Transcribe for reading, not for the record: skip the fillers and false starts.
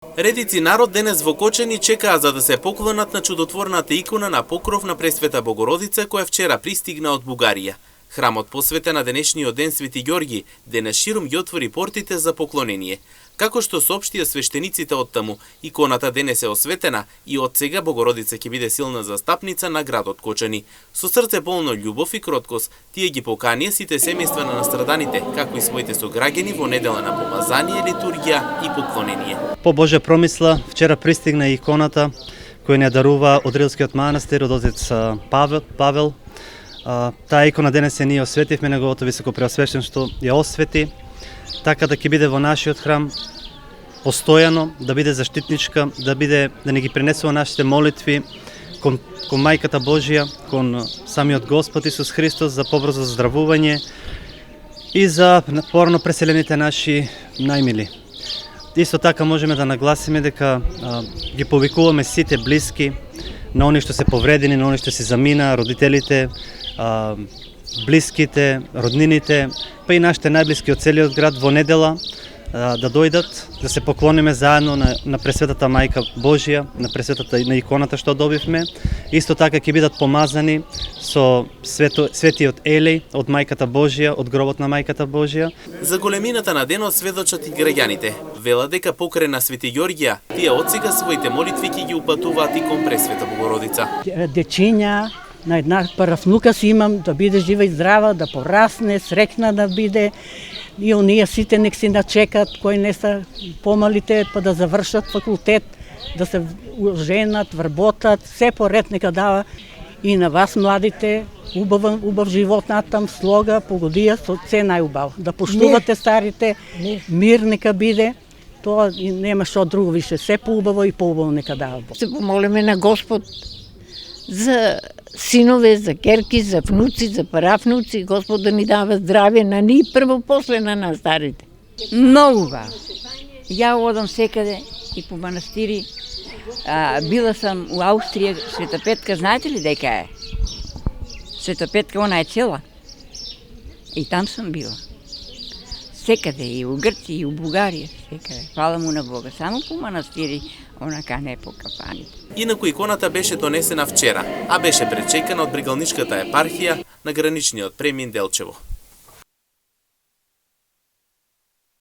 Редици народ денес во Кочани чекаа за да се поклонат на чудотворната икона на покров на Пресвета Богородица која вчера пристигна од Бугарија. Храмот посветен на денешниот ден Свети Ѓорги денес ширум ги отвори портите за поклонение. Како што соопштија свештениците од таму, иконата денес е осветена и од сега Богородица ќе биде силна застапница на градот Кочани. Со срце полно љубов и кроткост, тие ги поканија сите семејства на настраданите, како и своите сограѓани во недела на помазание, литургија и поклонение. По Божја промисла, вчера пристигна иконата која не дарува од Рилскиот манастир од отец Павел. Таа икона денес ние осветивме, неговото високо преосвещенство ја освети, така да ќе биде во нашиот храм постојано, да биде заштитничка, да не ги пренесува нашите молитви кон Мајката Божја, кон самиот Господ Исус Христос за побрзо здравување и за порано преселените наши најмили. Исто така можеме да нагласиме дека ги повикуваме сите блиски на оние што се повредени, на оние што се замина, родителите, блиските, роднините, па и нашите најблиски од целиот град во недела да дојдат, да се поклониме заедно на Пресветата Мајка Божја, на иконата што добивме. Исто така ќе бидат помазани со светиот елеј од Мајката Божја, од гробот на Мајката Божја. За големината на денот сведочат и граѓаните. Велат дека покрај на Свети Ѓоргија, тие од сега своите молитви ќе ги упатуваат и кон Пресвета Богородица. Дечиња, на една парафнука си имам, да биде жива и здрава, да порасне, срекна да биде. И оние сите нек си начекат, кои не са помалите, па да завршат факултет, да се женат, вработат, се поред нека дава. И на вас, младите, убав живот натам, слога, погодија, со се најубав. Да поштувате старите, мир нека биде. Тоа нема што друго више, се поубаво и поубаво нека дава. Се помолиме на Господ за синове, за керки, за внуци, за парафнуци, Господ да ни дава здравје на ни прво, после на нас старите. Многу важно. Ја одам секаде и по манастири. Била сам у Австрија, Света Петка, знаете ли дека е? Света Петка, она е цела. И там сам била. Секаде, и у Грција, и у Бугарија, секаде. Фала му на Бога. Само по манастири, онака не по кафаните. Инаку иконата беше донесена вчера, а беше пречекана од Бригалничката епархија на граничниот премин Делчево.